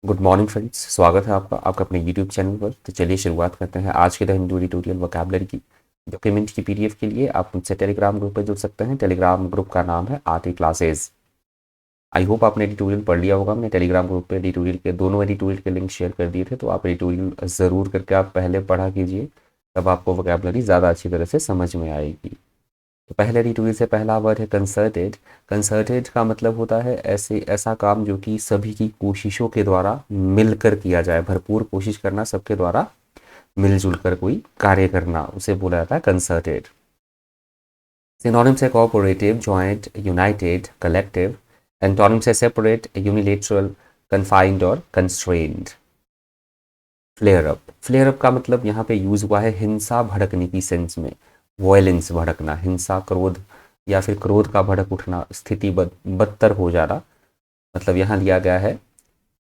Good morning friends, स्वागत है आपका आपका अपने यूट्यूब चैनल पर। तो चलिए शुरुआत करते हैं आज के द हिंदू ट्यूटोरियल वोकैबुलरी की डॉक्यूमेंट की पीडीएफ के लिए आप मुझसे टेलीग्राम ग्रुप पर जुड़ सकते हैं। टेलीग्राम ग्रुप का नाम है आरटी क्लासेस। आई होप आपने एडिटोरियल पढ़ लिया होगा। मैंने टेलीग्राम ग्रुप पे एडिटोरियल के दोनों एडिटोरियल के लिंक शेयर कर दिए थे, तो आप एडिटोरियल ज़रूर करके आप पहले पढ़ा कीजिए, तब आपको वोकैबुलरी ज़्यादा अच्छी तरह से समझ में आएगी। तो पहले एडिटोरियल से पहला वर्ड है कंसर्टेड। कंसर्टेड का मतलब होता है ऐसा काम जो कि सभी की कोशिशों के द्वारा मिलकर किया जाए, भरपूर कोशिश करना, सबके द्वारा मिलजुल कर कोई कार्य करना, उसे बोला जाता है कंसर्टेड। सिनोनिम्स है cooperative, joint, united, collective. Antonyms है सेपरेट, यूनिलेटरल, कन्फाइंड और constrained. Flare up. Flare up का मतलब यहाँ पे यूज हुआ है हिंसा भड़कने की सेंस में। वॉयलेंस, भड़कना, हिंसा, क्रोध या फिर क्रोध का भड़क उठना, स्थिति बदतर हो जाना, मतलब यहाँ लिया गया है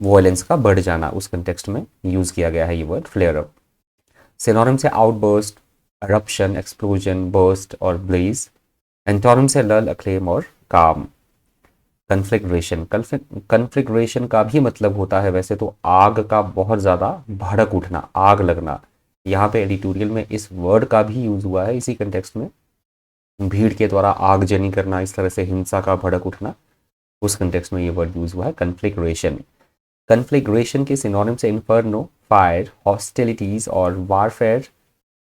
वॉयलेंस का बढ़ जाना, उस कंटेक्स्ट में यूज किया गया है ये वर्ड फ्लेयर अप। सिनोनिम से आउटबर्स्ट, eruption, एक्सप्लोजन, बर्स्ट और ब्लेज। एंटोनिम से लल, अक्लेम और काम। कन्फ्लिग्रेशन। कन्फ्लिग्रेशन का भी मतलब होता है वैसे तो आग का बहुत ज़्यादा भड़क उठना, आग लगना। यहाँ पे एडिटोरियल में इस वर्ड का भी यूज़ हुआ है इसी कंटेक्स्ट में। भीड़ के द्वारा आगजनी करना, इस तरह से हिंसा का भड़क उठना, उस कंटेक्स्ट में ये वर्ड यूज़ हुआ है कन्फ्लिग्रेशन। कन्फ्लिग्रेशन के सिनोनिम से इन्फर्नो, फायर, हॉस्टिलिटीज़ और वारफेयर।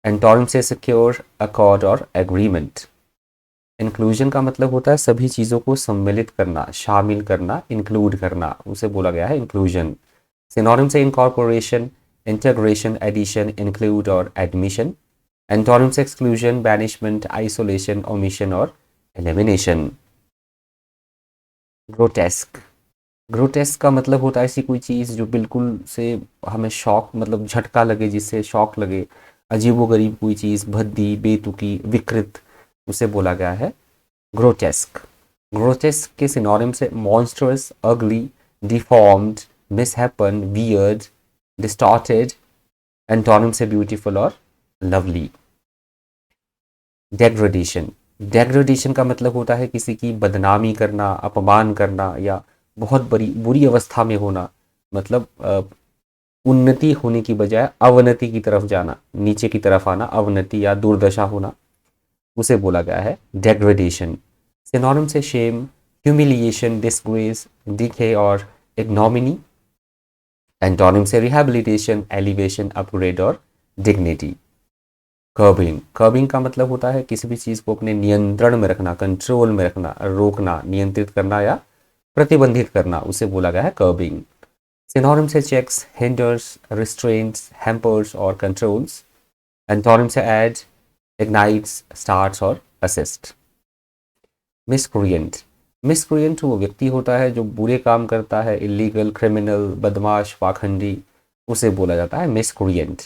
एंटोनिम से सिक्योर, अकॉर्ड और एग्रीमेंट। इंक्लूजन का मतलब होता है सभी चीज़ों को सम्मिलित करना, शामिल करना, इंक्लूड करना, उसे बोला गया है इंक्लूजन। सिनोनिम से इनकॉर्पोरेशन, इंटीग्रेशन, एडिशन, इंक्लूड और एडमिशन। एंटोनिम से एक्सक्लूजन, बैनिशमेंट, आइसोलेशन, ओमिशन और एलिमिनेशन। ग्रोटेस्क। ग्रोटेस्क का मतलब होता है ऐसी कोई चीज़ जो बिल्कुल से हमें शॉक, मतलब झटका लगे, जिससे शॉक लगे, अजीबोगरीब कोई चीज़, भद्दी, बेतुकी, विकृत, उसे बोला गया है ग्रोटेस्क। ग्रोटेस्क के सिनोनिम से मॉन्स्टरस, अगली, डिफॉर्म्ड, मिसहैपन, वियर्ड, डिस्टॉर्टेड। एंटोनिम से ब्यूटीफुल और लवली। डेग्रेडेशन। डेग्रेडेशन का मतलब होता है किसी की बदनामी करना, अपमान करना या बहुत बड़ी बुरी अवस्था में होना, मतलब उन्नति होने की बजाय अवनति की तरफ जाना, नीचे की तरफ आना, अवनति या दुर्दशा होना, उसे बोला गया है डेग्रेडेशन। सिनोनिम से शेम, ह्यूमिलिएशन, डिसग्रेस, डिके और इग्नोमिनी। एंटोनिम से रिहैबिलिटेशन, एलिवेशन, अपग्रेड और डिग्निटी। कर्बिंग। कर्बिंग का मतलब होता है किसी भी चीज़ को अपने नियंत्रण में रखना, कंट्रोल में रखना, रोकना, नियंत्रित करना या प्रतिबंधित करना, उसे बोला गया है कर्बिंग। सिनोनिम से चेक्स, हिंडर्स, रिस्ट्रेंट्स, हैम्पर्स और कंट्रोल्स। एंटोनिम से एड, इग्नाइट्स, स्टार्ट्स और असिस्ट। मिसक्रिएंट। मिसक्रिएंट वो व्यक्ति होता है जो बुरे काम करता है, इलीगल, क्रिमिनल, बदमाश, पाखंडी, उसे बोला जाता है मिसक्रिएंट।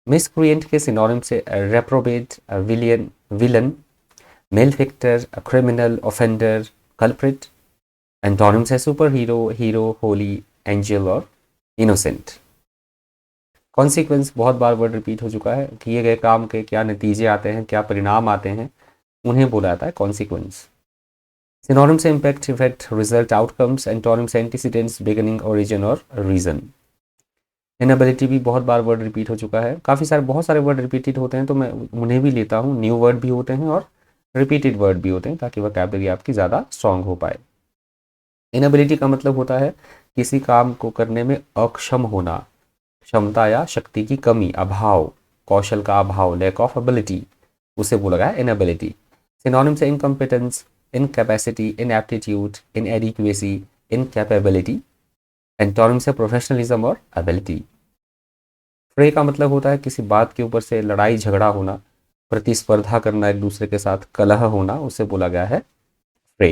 मिसक्रिएंट के सिनोनिम से reprobate, villain, villain, malefactor, criminal, offender, culprit. Antonym से super hero, hero, holy, angel और इनोसेंट। कॉन्सिक्वेंस, बहुत बार वर्ड रिपीट हो चुका है। किए गए काम के क्या नतीजे आते हैं, क्या परिणाम आते हैं, उन्हें बोला जाता है कॉन्सिक्वेंस। सिनोनिम से impact, effect, result, outcomes. Antonym से एंटीसीडेंट्स, बिगिनिंग, ओरिजिन और रीजन। इनएबिलिटी भी बहुत बार वर्ड रिपीट हो चुका है। काफ़ी सारे, बहुत सारे वर्ड रिपीटेड होते हैं तो मैं उन्हें भी लेता हूँ। न्यू वर्ड भी होते हैं और रिपीटेड वर्ड भी होते हैं, ताकि वोकैबुलरी आपकी ज़्यादा स्ट्रांग हो पाए। इनएबिलिटी का मतलब होता है किसी काम को करने में अक्षम होना, क्षमता या शक्ति की कमी, अभाव, कौशल का अभाव, लैक ऑफ एबिलिटी, उसे बोला गया है इनएबिलिटी। सिनोनिम से incompetence, incapacity, ineptitude, inadequacy, incapability. Antonym से प्रोफेशनलिज्म और एबिलिटी। फ्रे का मतलब होता है किसी बात के ऊपर से लड़ाई झगड़ा होना, प्रतिस्पर्धा करना, एक दूसरे के साथ कलह होना, उसे बोला गया है फ्रे।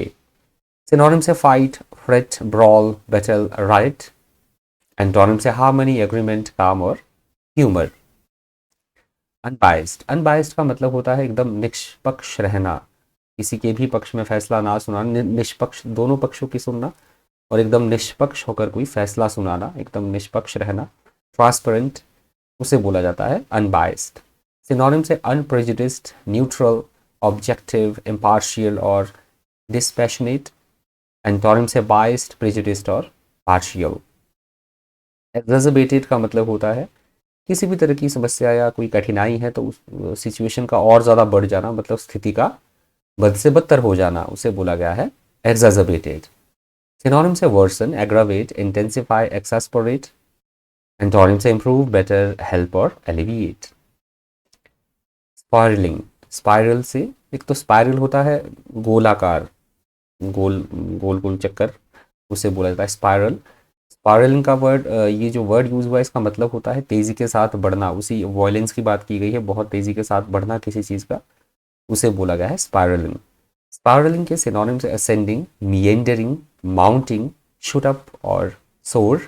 सिनोनिम से fight, freight, brawl, battle, right. Antonym से हार्मनी, एग्रीमेंट, काम और ह्यूमर। अनबाइस्ड। अनबाइस्ड का मतलब होता है एकदम निष्पक्ष रहना, किसी के भी पक्ष में फैसला ना सुनाना, निष्पक्ष, दोनों पक्षों की सुनना और एकदम निष्पक्ष होकर कोई फैसला सुनाना, एकदम निष्पक्ष रहना। ट्रांसपेरेंट, उसे बोला जाता है अनबाइस्ड। सिनोनिम से अनप्रेजुडिस्ड, न्यूट्रल, ऑब्जेक्टिव, इम्पार्शियल और डिस्पैशनेट। एंटोनिम से बाइस्ड, प्रेजुडिस्ड और पार्शियल। एग्जैजर्बेटेड का मतलब होता है किसी भी तरह की समस्या या कोई कठिनाई है तो उस सिचुएशन का और ज़्यादा बढ़ जाना, मतलब स्थिति का बद से बदतर हो जाना, उसे बोला गया है एग्जैजर्बेटेड। सिनोनिम से वर्सन, एग्रावेट, इंटेंसिफाई, एक्सास्परेट। एंटोनिम से इम्प्रूव, बेटर, हेल्प और एलिविएट। स्पायरलिंग, स्पाइरल से, एक तो स्पाइरल होता है गोलाकार, गोल गोल गोल चक्कर, उसे बोला जाता है स्पाइरल। स्पायरलिंग का वर्ड, ये जो वर्ड यूज हुआ है इसका मतलब होता है तेजी के साथ बढ़ना, उसी वॉयलेंस की बात की गई है, बहुत तेजी के साथ बढ़ना किसी चीज़ का, उसे बोला गया है स्पायरलिंग। स्पायरलिंग के सिनोनिम से असेंडिंग, मिएंडरिंग, माउंटिंग, शूट अप और सोर।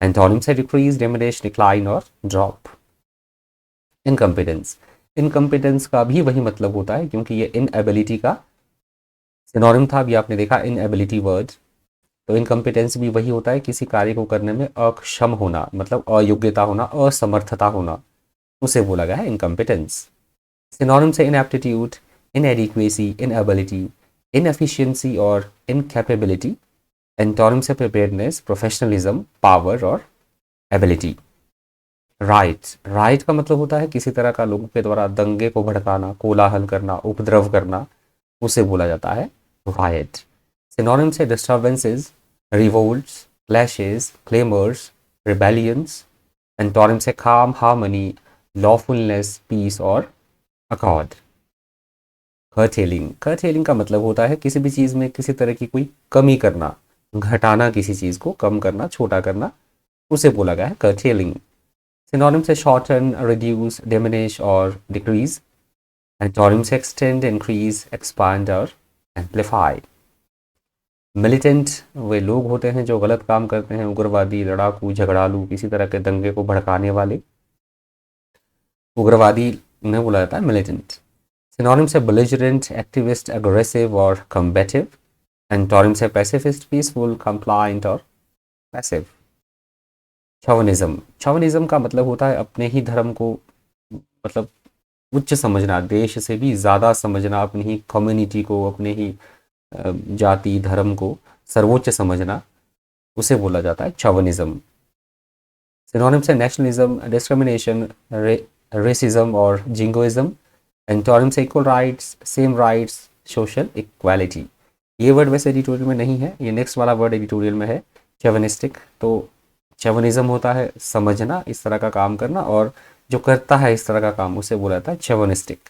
एंटोनिम से डिक्रीज, डिमिनिश, डिक्लाइन और ड्रॉप। इनकम्पिटेंस, इनकम्पिटेंस का भी वही मतलब होता है क्योंकि ये इनएबिलिटी का सिनोनिम था, अभी आपने देखा इनएबिलिटी वर्ड। तो इनकम्पिटेंस भी वही होता है किसी कार्य को करने में अक्षम होना, मतलब अयोग्यता होना, असमर्थता होना, उसे बोला गया है इनकम्पिटेंस। सिनोनिम से इनएप्टीट्यूड, इनएडिक्वेसी, इनएबिलिटी, इनएफिशिएंसी और इनकैपेबिलिटी। एंटोनिम से प्रिपेयर्डनेस, प्रोफेशनलिज्म, पावर और एबिलिटी। राइट, राइट का मतलब होता है किसी तरह का लोगों के द्वारा दंगे को भड़काना, कोलाहल करना, उपद्रव करना, उसे बोला जाता है राइट। सिनोनिम से disturbances, revolts, clashes, claimers, rebellions. Antonym से काम, हार्मनी, लॉफुलनेस, पीस और अकॉर्ड। कर्टेलिंग, कर्टेलिंग का मतलब होता है किसी भी चीज़ में किसी तरह की कोई कमी करना, घटाना, किसी चीज़ को कम करना, छोटा करना, उसे बोला गया है कर्टेलिंग। सिनोनिम से शॉर्टन, रिड्यूस, डिमिनिश और डिक्रीज। एंटोनिम से एक्सटेंड, इंक्रीज, एक्सपांड और एम्पलीफाई। मिलिटेंट वे लोग होते हैं जो गलत काम करते हैं, उग्रवादी, लड़ाकू, झगड़ालू, किसी तरह के दंगे को भड़काने वाले, उग्रवादी उन्हें बोला जाता है मिलिटेंट। सिनोनिम से बेलिजरेंट, एक्टिविस्ट, एग्रेसिव और कम्बेटिव। एंटोनिम से पैसिफिस्ट, पीसफुल, कंप्लाइंट और पैसिव। शवनिज्म, शवनिज्म का मतलब होता है अपने ही धर्म को, मतलब उच्च समझना, देश से भी ज़्यादा समझना, अपनी ही कम्युनिटी को, अपने ही जाति धर्म को सर्वोच्च समझना, उसे बोला जाता है शवनिज्म। सिनोनिम से नेशनलिज्म, डिस्क्रिमिनेशन, रेसिज्म और जिंगोइज्म। एंटोनिम से equal rights, same rights, social equality. ये वर्ड वैसे एडिटोरियल में नहीं है, ये नेक्स्ट वाला वर्ड एडिटोरियल में है, चेवनिस्टिक। तो चेवनिज्म होता है समझना, इस तरह का काम करना, और जो करता है इस तरह का काम उसे बोला जाता है चेवनिस्टिक।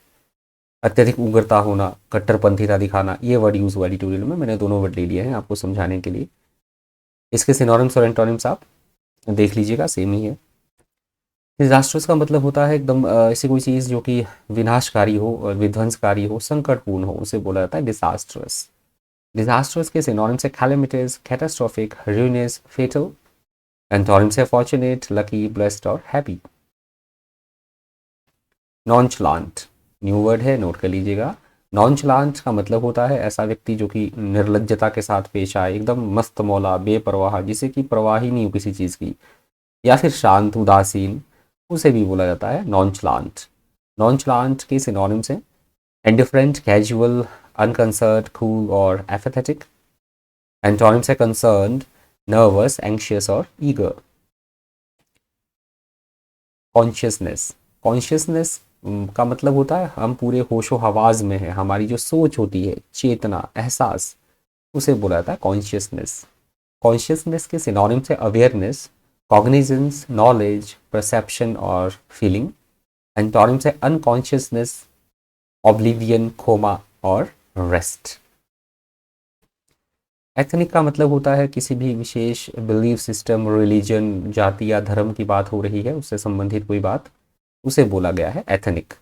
अत्यधिक उग्रता होना, कट्टरपंथीता दिखाना, ये वर्ड यूज़ हुआ एडिटोरियल में, मैंने दोनों वर्ड ले लिए हैं आपको समझाने के लिए। इसके सिनोनिम्स और एंटोनिम्स आप देख लीजिएगा, सेम ही है। डिजास्टर्स का मतलब होता है एकदम ऐसी कोई चीज़ जो कि विनाशकारी हो और विध्वंसकारी हो, संकटपूर्ण हो, उसे बोला जाता है डिजास्टर्स। डिजास्टर्स के सिनोनिम से calamities, catastrophic, ruinous, fatal. Antonym से फॉर्चुनेट, लकी, ब्लेस्ड और हैप्पी। नॉनचलांट, न्यू वर्ड है, नोट कर लीजिएगा। नॉनचलांट का मतलब होता है ऐसा व्यक्ति जो कि निर्लज्जता के साथ पेश आए, एकदम मस्त मौला, बेपरवाह, जिसे कि परवाह ही नहीं हो किसी चीज़ की, या फिर शांत, उदासीन, उसे भी बोला जाता है नॉनचलांट। नॉनचलांट के सिनोनिम्स हैं इंडिफरेंट, कैजुअल, अनकंसर्न्ड, कूल और एपैथेटिक। एंटोनिम्स है कंसर्न्ड, नर्वस, एंग्शियस और ईगर। कॉन्शियसनेस, कॉन्शियसनेस का मतलब होता है हम पूरे होशो हवास में हैं, हमारी जो सोच होती है, चेतना, एहसास, उसे बोला जाता है कॉन्शियसनेस। कॉन्शियसनेस के सिनोनिम से अवेयरनेस, कॉग्निजेंस, नॉलेज, परसेप्शन और फीलिंग। एंटोनिम से अनकॉन्शियसनेस, ऑब्लिवियन, खोमा और रेस्ट। एथनिक का मतलब होता है किसी भी विशेष बिलीफ सिस्टम, रिलीजन, जाति या धर्म की बात हो रही है, उससे संबंधित कोई बात, उसे बोला गया है एथनिक।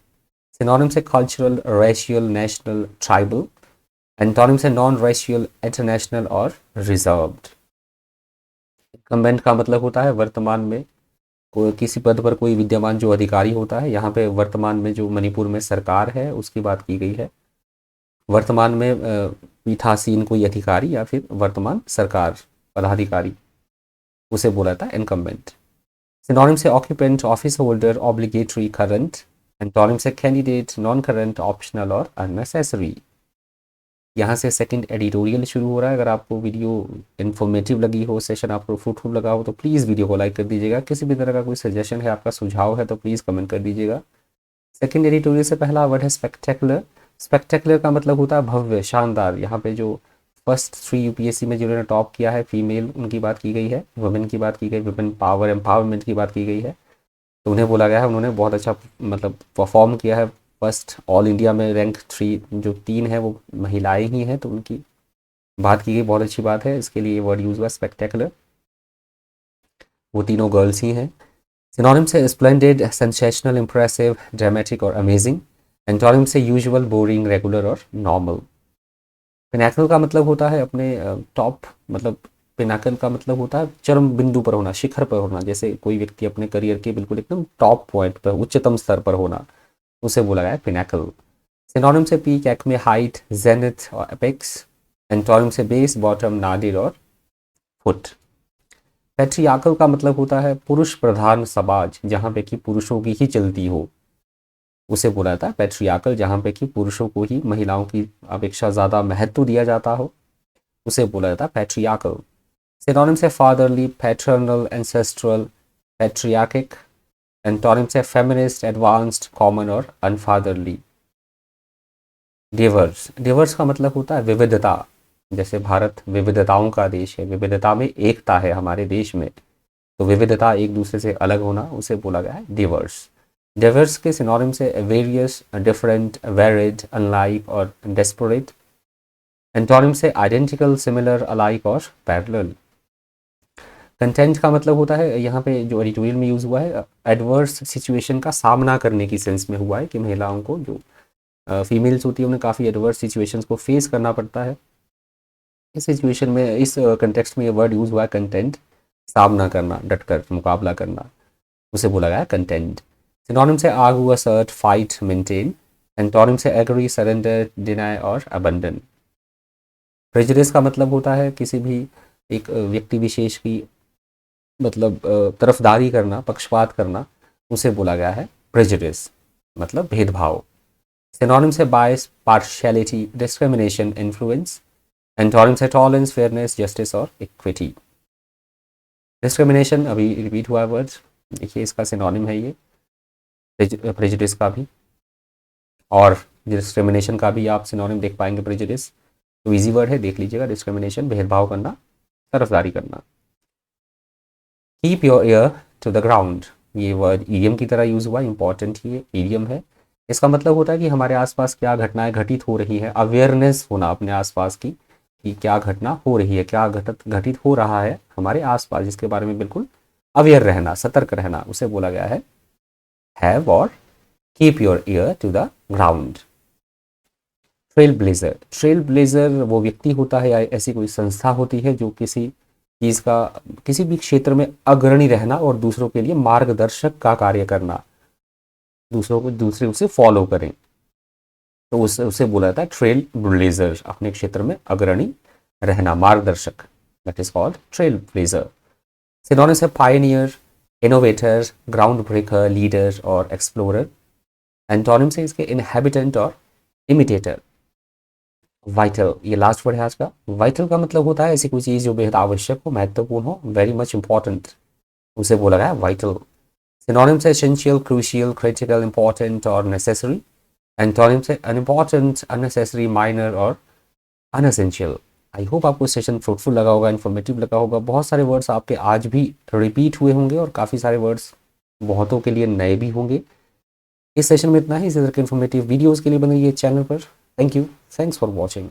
सिनोनिम से cultural, racial, national, tribal. Antonym से नॉन रेशियल, इंटरनेशनल और रिजर्व्ड। इनकम्बेंट का मतलब होता है वर्तमान में कोई किसी पद पर कोई विद्यमान जो अधिकारी होता है, यहाँ पे वर्तमान में जो मणिपुर में सरकार है उसकी बात की गई है। वर्तमान में पीठासीन कोई अधिकारी या फिर वर्तमान सरकार पदाधिकारी, उसे बोला था इनकम्बेंट। सिनोनिम से occupant, office holder, obligatory, current. Antonym से कैंडिडेट, नॉन करंट, ऑप्शनल और अननेसेसरी। यहाँ से सेकंड एडिटोरियल शुरू हो रहा है। अगर आपको वीडियो इन्फॉर्मेटिव लगी हो, सेशन आपको फ्रूटफुल लगा हो, तो प्लीज़ वीडियो को लाइक कर दीजिएगा। किसी भी तरह का कोई सजेशन है, आपका सुझाव है, तो प्लीज़ कमेंट कर दीजिएगा। सेकंड एडिटोरियल से पहला वर्ड है स्पेक्टेकुलर। स्पेक्टेकुलर का मतलब होता है भव्य, शानदार। यहाँ पे जो फर्स्ट 3 यूपीएससी में जिन्होंने टॉप किया है, फीमेल, उनकी बात की गई है, वुमेन की बात की गई, वुमेन पावर एम्पावरमेंट की बात की गई है। तो उन्हें बोला गया है उन्होंने बहुत अच्छा मतलब परफॉर्म किया है। फर्स्ट ऑल इंडिया में रैंक 3 जो 3 है वो महिलाएं ही हैं, तो उनकी बात की गई, बहुत अच्छी बात है। इसके लिए ये वर्ड यूज़ हुआ स्पेक्टेकुलर, वो तीनों गर्ल्स ही हैं। सिनोनिम से स्प्लेंडेड, सेंसेशनल, इंप्रेसिव, ड्रामेटिक और अमेजिंग। एंटोनिम से यूजुअल, बोरिंग, रेगुलर और नॉर्मल। पिनाकल का मतलब होता है अपने टॉप, मतलब पिनाकल का मतलब होता है चरम बिंदु पर होना, शिखर पर होना। जैसे कोई व्यक्ति अपने करियर के बिल्कुल एकदम टॉप पॉइंट पर, उच्चतम स्तर पर होना, उसे बोला गया है पिनाकल। सिनोनिम से पीक, एक्मे, हाइट, जेनिथ और एपेक्स। एंटोनिम से बेस, बॉटम, नादिर और फुट। पैट्रियार्कल का मतलब होता है पुरुष प्रधान समाज, जहाँ पे कि पुरुषों की ही चलती हो, उसे बोला जाता है पैट्रियार्कल। जहाँ पे कि पुरुषों को ही महिलाओं की अपेक्षा ज़्यादा महत्व दिया जाता हो, उसे बोला जाता है पैट्रियार्कल। सिनोनिम से फादरली, पैटर्नल, एंसेस्ट्रल, पैट्रियार्किक। एंटोनिम से फेमिनिस्ट, एडवांस्ड, कॉमन और अनफादरली। डिवर्स, डिवर्स का मतलब होता है विविधता। जैसे भारत विविधताओं का देश है, विविधता में एकता है हमारे देश में, तो विविधता एक दूसरे से अलग होना, उसे बोला गया है डिवर्स। डिवर्स के सिनोनिम से वेरियस, डिफरेंट, वेरिड, अनलाइक और डेस्परेट। एंटोनिम से आइडेंटिकल, सिमिलर, अलाइक और पैरेलल। कंटेंट का मतलब होता है, यहाँ पे जो एडिटोरियल में यूज़ हुआ है, एडवर्स सिचुएशन का सामना करने की सेंस में हुआ है, कि महिलाओं को, जो फीमेल्स होती है, उन्हें काफ़ी एडवर्स सिचुएशंस को फेस करना पड़ता है। इस सिचुएशन में, इस कंटेक्स्ट में ये वर्ड यूज़ हुआ है कंटेंट, सामना करना, डटकर मुकाबला करना, उसे बोला गया है कंटेंट। सिनोनिम से argue, assert, fight, maintain. Antonym से एग्री, सरेंडर, डिनाई और अबंडन। प्रेजुडिस का मतलब होता है किसी भी एक व्यक्ति विशेष की मतलब तरफदारी करना, पक्षपात करना, उसे बोला गया है प्रेजुडिस, मतलब भेदभाव। सिनोनिम से बायस, पार्शियलिटी, डिस्क्रिमिनेशन, इन्फ्लुएंस। एंटोनिम से टॉलरेंस, फेयरनेस, जस्टिस और इक्विटी। डिस्क्रिमिनेशन अभी रिपीट हुआ वर्ड, देखिए इसका सिनोनिम है ये, प्रेजुडिस का भी और डिस्क्रिमिनेशन का भी आप सिनोनिम देख पाएंगे। प्रेजुडिस तो इजी वर्ड है, देख लीजिएगा। डिस्क्रिमिनेशन भेदभाव करना, तरफदारी करना। Keep your ear to the ground, ये वर्ड ईडियम की तरह यूज़ हुआ, इंपॉर्टेंट ये ईडियम है। इसका मतलब होता है कि हमारे आसपास क्या घटनाएं घटित हो रही है, अवेयरनेस होना अपने आसपास की, कि क्या घटना हो रही है, क्या घटित हो रहा है हमारे आसपास, जिसके बारे में बिल्कुल अवेयर रहना, सतर्क रहना, उसे बोला गया है हैव और keep your ear to the ground. Trailblazer, trailblazer वो व्यक्ति होता है या ऐसी कोई संस्था होती है जो किसी चीज़ का, किसी भी क्षेत्र में अग्रणी रहना और दूसरों के लिए मार्गदर्शक का कार्य करना, दूसरों को, दूसरे उसे फॉलो करें, तो उसे बोला जाता है ट्रेल ब्लेजर। अपने क्षेत्र में अग्रणी रहना, मार्गदर्शक, that is called trailblazer. Synonyms है pioneer, innovator, ground breaker, leader और एक्सप्लोरर। एंटोनिम्स है इसके इनहेबिटेंट और इमिटेटर। वाइटल, ये लास्ट वर्ड है आज का। वाइटल का मतलब होता है ऐसी कोई चीज़ जो बेहद आवश्यक हो, महत्वपूर्ण हो, वेरी मच इंपॉर्टेंट, उसे बोला गया वाइटल। सिनोनिम्स है एसेंशियल, क्रूशियल, क्रिटिकल, इंपॉर्टेंट और नेसेसरी। एंटोनिम्स है अनइम्पॉर्टेंट, अननेसेसरी, माइनर और अनएसेंशियल। आई होप आपको सेशन फ्रूटफुल लगा होगा, इन्फॉर्मेटिव लगा होगा। बहुत सारे वर्ड्स आपके आज भी रिपीट हुए होंगे और काफ़ी सारे वर्ड्स बहुतों के लिए नए भी होंगे। इस सेशन में इतना ही। इसी तरह के इन्फॉर्मेटिव वीडियोज़ के लिए बन रही है चैनल पर। Thank you, thanks for watching.